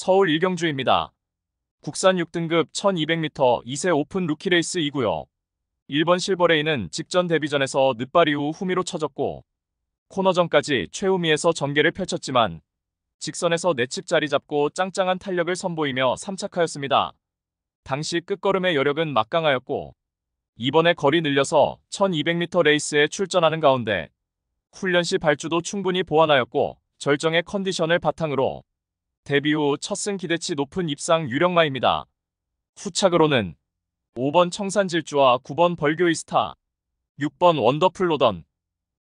서울 일경주입니다. 국산 6등급 1200m 2세 오픈 루키 레이스 2구요. 1번 실버레인은 직전 데뷔전에서 늦발 이후 후미로 쳐졌고 코너전까지 최후미에서 전개를 펼쳤지만 직선에서 내측 자리 잡고 짱짱한 탄력을 선보이며 3착하였습니다. 당시 끝걸음의 여력은 막강하였고 이번에 거리 늘려서 1200m 레이스에 출전하는 가운데 훈련 시 발주도 충분히 보완하였고 절정의 컨디션을 바탕으로 데뷔 후 첫 승 기대치 높은 입상 유력마입니다. 후착으로는 5번 청산질주와 9번 벌교이스타, 6번 원더풀 로던,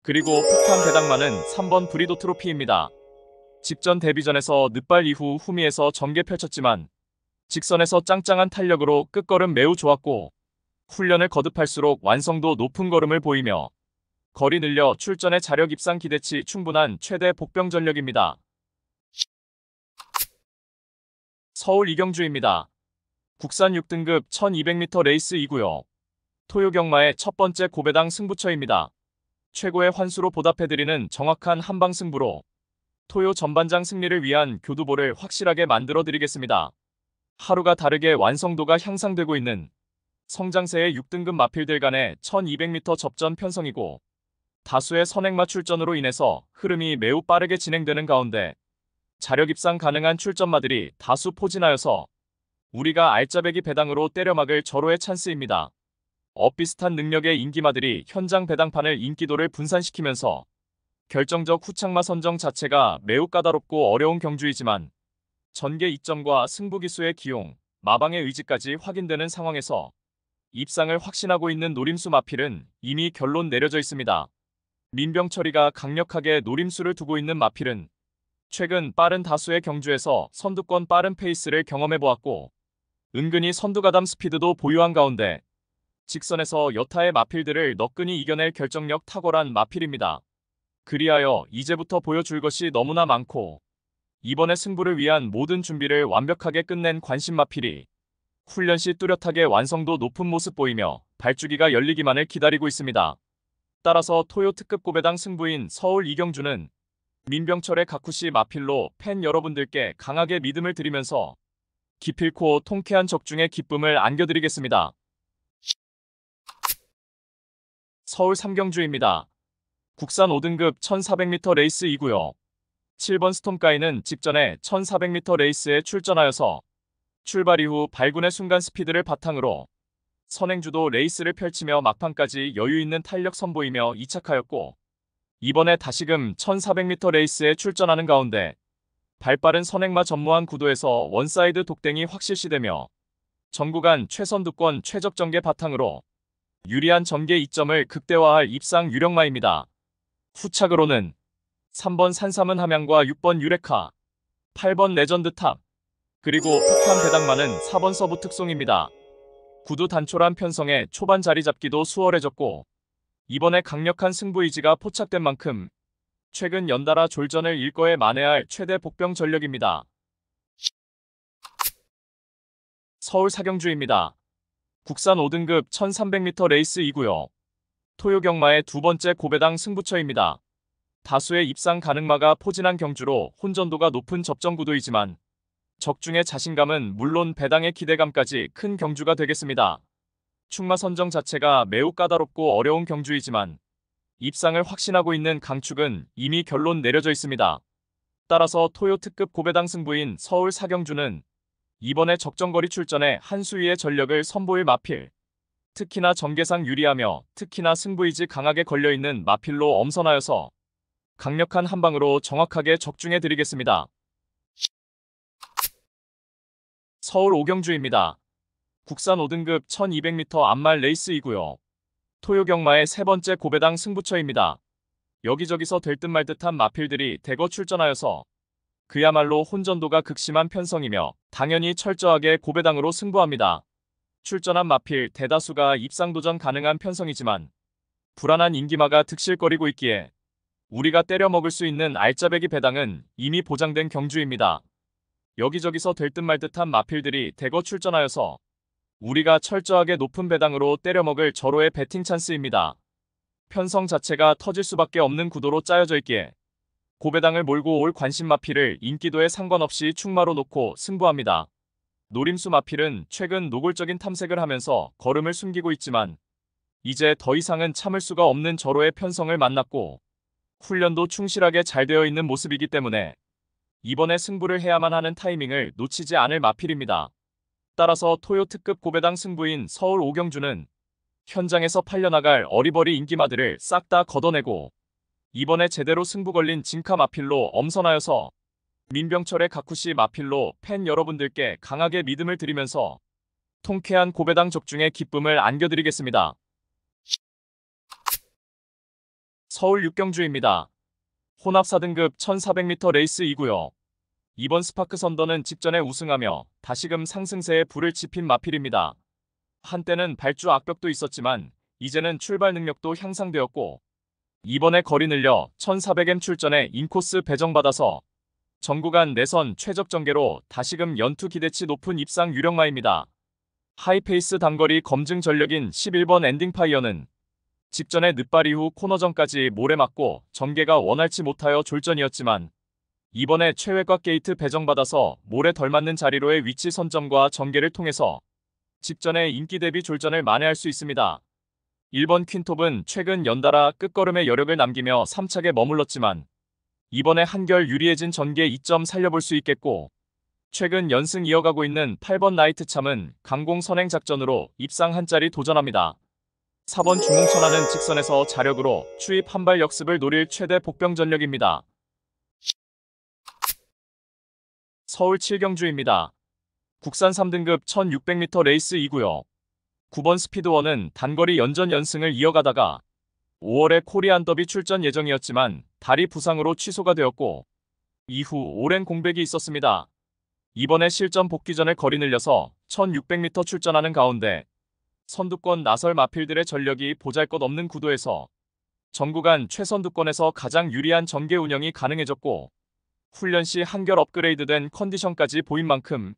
그리고 폭탄 배당마는 3번 브리도 트로피입니다. 직전 데뷔전에서 늦발 이후 후미에서 전개 펼쳤지만 직선에서 짱짱한 탄력으로 끝걸음 매우 좋았고 훈련을 거듭할수록 완성도 높은 걸음을 보이며 거리 늘려 출전의 자력 입상 기대치 충분한 최대 복병 전력입니다. 서울 이경주입니다. 국산 6등급 1200m 레이스 2구요. 토요 경마의 첫 번째 고배당 승부처입니다. 최고의 환수로 보답해드리는 정확한 한방 승부로 토요 전반장 승리를 위한 교두보를 확실하게 만들어드리겠습니다. 하루가 다르게 완성도가 향상되고 있는 성장세의 6등급 마필들 간의 1200m 접전 편성이고 다수의 선행마 출전으로 인해서 흐름이 매우 빠르게 진행되는 가운데 자력 입상 가능한 출전마들이 다수 포진하여서 우리가 알짜배기 배당으로 때려막을 절호의 찬스입니다. 엇비슷한 능력의 인기마들이 현장 배당판을 인기도를 분산시키면서 결정적 후착마 선정 자체가 매우 까다롭고 어려운 경주이지만 전개 이점과 승부기수의 기용, 마방의 의지까지 확인되는 상황에서 입상을 확신하고 있는 노림수 마필은 이미 결론 내려져 있습니다. 민병철이가 강력하게 노림수를 두고 있는 마필은 최근 빠른 다수의 경주에서 선두권 빠른 페이스를 경험해보았고 은근히 선두가담 스피드도 보유한 가운데 직선에서 여타의 마필들을 너끈히 이겨낼 결정력 탁월한 마필입니다. 그리하여 이제부터 보여줄 것이 너무나 많고 이번의 승부를 위한 모든 준비를 완벽하게 끝낸 관심 마필이 훈련 시 뚜렷하게 완성도 높은 모습 보이며 발주기가 열리기만을 기다리고 있습니다. 따라서 토요 특급 고배당 승부인 서울 이경주는 민병철의 가쿠시 마필로 팬 여러분들께 강하게 믿음을 드리면서 기필코 통쾌한 적중의 기쁨을 안겨드리겠습니다. 서울 삼경주입니다. 국산 5등급 1400m 레이스 2구요. 7번 스톰가이는 직전에 1400m 레이스에 출전하여서 출발 이후 발군의 순간 스피드를 바탕으로 선행주도 레이스를 펼치며 막판까지 여유있는 탄력 선보이며 이착하였고 이번에 다시금 1400m 레이스에 출전하는 가운데 발빠른 선행마 전무한 구도에서 원사이드 독댕이 확실시되며 전구간 최선두권 최적 전개 바탕으로 유리한 전개 이점을 극대화할 입상 유력마입니다. 후착으로는 3번 산삼은 함양과 6번 유레카, 8번 레전드탑, 그리고 폭탄 배당마는 4번 서부 특송입니다. 구두 단촐한 편성에 초반 자리 잡기도 수월해졌고 이번에 강력한 승부의지가 포착된 만큼 최근 연달아 졸전을 일거에 만회할 최대 복병 전력입니다. 서울 사경주입니다. 국산 5등급 1300m 레이스 2구요. 토요 경마의 두 번째 고배당 승부처입니다. 다수의 입상 가능마가 포진한 경주로 혼전도가 높은 접전 구도이지만 적중의 자신감은 물론 배당의 기대감까지 큰 경주가 되겠습니다. 축마 선정 자체가 매우 까다롭고 어려운 경주이지만 입상을 확신하고 있는 강축은 이미 결론 내려져 있습니다. 따라서 토요 특급 고배당 승부인 서울 사경주는 이번에 적정거리 출전에 한 수위의 전력을 선보일 마필, 특히나 전개상 유리하며 특히나 승부의지 강하게 걸려있는 마필로 엄선하여서 강력한 한방으로 정확하게 적중해드리겠습니다. 서울 오경주입니다. 국산 5등급 1200m 암말 레이스 2구요. 토요 경마의 세 번째 고배당 승부처입니다. 여기저기서 될 듯 말 듯한 마필들이 대거 출전하여서 그야말로 혼전도가 극심한 편성이며 당연히 철저하게 고배당으로 승부합니다. 출전한 마필 대다수가 입상도전 가능한 편성이지만 불안한 인기마가 득실거리고 있기에 우리가 때려 먹을 수 있는 알짜배기 배당은 이미 보장된 경주입니다. 여기저기서 될 듯 말 듯한 마필들이 대거 출전하여서 우리가 철저하게 높은 배당으로 때려먹을 절호의 배팅 찬스입니다. 편성 자체가 터질 수밖에 없는 구도로 짜여져 있기에 고배당을 몰고 올 관심 마필을 인기도에 상관없이 충마로 놓고 승부합니다. 노림수 마필은 최근 노골적인 탐색을 하면서 걸음을 숨기고 있지만 이제 더 이상은 참을 수가 없는 절호의 편성을 만났고 훈련도 충실하게 잘 되어 있는 모습이기 때문에 이번에 승부를 해야만 하는 타이밍을 놓치지 않을 마필입니다. 따라서 토요 특급 고배당 승부인 서울 오경주는 현장에서 팔려나갈 어리버리 인기마들을 싹 다 걷어내고 이번에 제대로 승부 걸린 진카 마필로 엄선하여서 민병철의 가쿠시 마필로 팬 여러분들께 강하게 믿음을 드리면서 통쾌한 고배당 적중의 기쁨을 안겨드리겠습니다. 서울 육경주입니다. 혼합 4등급 1400m 레이스2구요. 이번 스파크 선더는 직전에 우승하며 다시금 상승세에 불을 지핀 마필입니다. 한때는 발주 악벽도 있었지만 이제는 출발 능력도 향상되었고 이번에 거리 늘려 1400m 출전에 인코스 배정받아서 전구간 내선 최적 전개로 다시금 연투 기대치 높은 입상 유력마입니다. 하이페이스 단거리 검증 전력인 11번 엔딩파이어는 직전에 늦발 이후 코너전까지 몰에 맞고 전개가 원활치 못하여 졸전이었지만 이번에 최외곽 게이트 배정받아서 몰에 덜 맞는 자리로의 위치 선점과 전개를 통해서 직전에 인기 대비 졸전을 만회할 수 있습니다. 1번 퀸톱은 최근 연달아 끝걸음에 여력을 남기며 3착에 머물렀지만 이번에 한결 유리해진 전개 2점 살려볼 수 있겠고 최근 연승 이어가고 있는 8번 나이트참은 강공 선행 작전으로 입상 한 자리 도전합니다. 4번 중홍천하는 직선에서 자력으로 추입 한발 역습을 노릴 최대 복병 전력입니다. 서울 7경주입니다. 국산 3등급 1600m 레이스2구요. 9번 스피드원은 단거리 연전 연승을 이어가다가 5월에 코리안 더비 출전 예정이었지만 다리 부상으로 취소가 되었고 이후 오랜 공백이 있었습니다. 이번에 실전 복귀전을 거리 늘려서 1600m 출전하는 가운데 선두권 나설 마필들의 전력이 보잘것없는 구도에서 전구간 최선두권에서 가장 유리한 전개 운영이 가능해졌고 훈련 시 한결 업그레이드된 컨디션까지 보인 만큼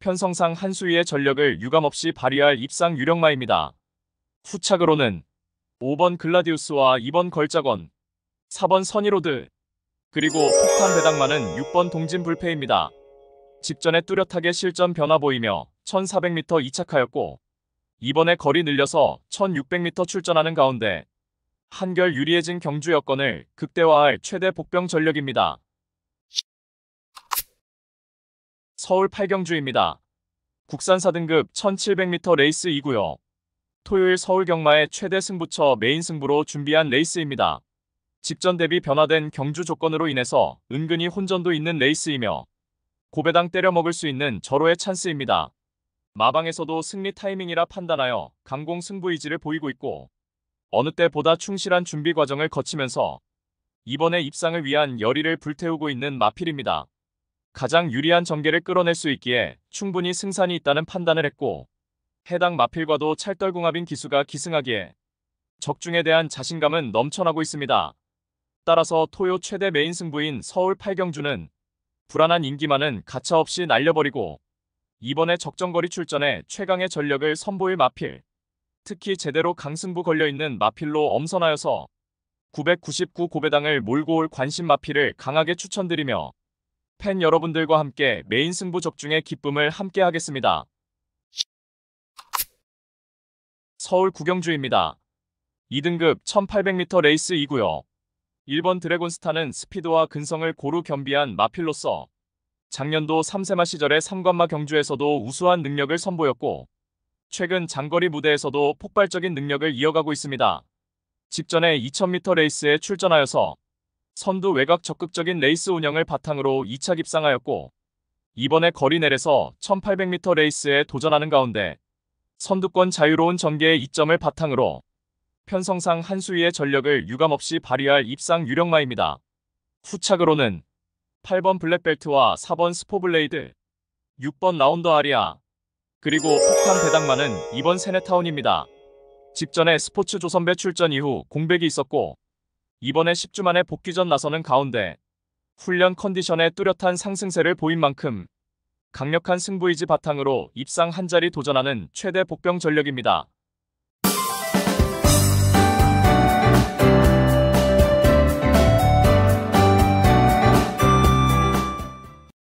편성상 한 수위의 전력을 유감없이 발휘할 입상 유력마입니다. 후착으로는 5번 글라디우스와 2번 걸작원, 4번 선이로드, 그리고 폭탄 배당만은 6번 동진불패입니다. 직전에 뚜렷하게 실전 변화 보이며 1400m 이착하였고 이번에 거리 늘려서 1600m 출전하는 가운데 한결 유리해진 경주 여건을 극대화할 최대 복병 전력입니다. 서울 8경주입니다. 국산 4등급 1700m 레이스2구요. 토요일 서울 경마의 최대 승부처 메인 승부로 준비한 레이스입니다. 직전 대비 변화된 경주 조건으로 인해서 은근히 혼전도 있는 레이스이며 고배당 때려 먹을 수 있는 절호의 찬스입니다. 마방에서도 승리 타이밍이라 판단하여 강공 승부 의지를 보이고 있고 어느 때보다 충실한 준비 과정을 거치면서 이번에 입상을 위한 열의를 불태우고 있는 마필입니다. 가장 유리한 전개를 끌어낼 수 있기에 충분히 승산이 있다는 판단을 했고 해당 마필과도 찰떨궁합인 기수가 기승하기에 적중에 대한 자신감은 넘쳐나고 있습니다. 따라서 토요 최대 메인 승부인 서울 8경주는 불안한 인기만은 가차없이 날려버리고 이번에 적정거리 출전에 최강의 전력을 선보일 마필, 특히 제대로 강승부 걸려있는 마필로 엄선하여서 999 고배당을 몰고 올 관심 마필을 강하게 추천드리며 팬 여러분들과 함께 메인 승부 적중의 기쁨을 함께 하겠습니다. 서울 9경주입니다. 2등급 1800m 레이스2구요. 1번 드래곤스타는 스피드와 근성을 고루 겸비한 마필로서 작년도 3세마 시절의 3관마 경주에서도 우수한 능력을 선보였고 최근 장거리 무대에서도 폭발적인 능력을 이어가고 있습니다. 직전에 2000m 레이스에 출전하여서 선두 외곽 적극적인 레이스 운영을 바탕으로 2차 입상하였고 이번에 거리 내에서 1800m 레이스에 도전하는 가운데 선두권 자유로운 전개의 이점을 바탕으로 편성상 한 수위의 전력을 유감없이 발휘할 입상 유력마입니다. 후착으로는 8번 블랙벨트와 4번 스포블레이드, 6번 라운더 아리아, 그리고 폭탄 배당만은 2번 세네타운입니다. 직전에 스포츠 조선배 출전 이후 공백이 있었고 이번에 10주 만에 복귀전 나서는 가운데 훈련 컨디션에 뚜렷한 상승세를 보인 만큼 강력한 승부의지 바탕으로 입상 한 자리 도전하는 최대 복병 전력입니다.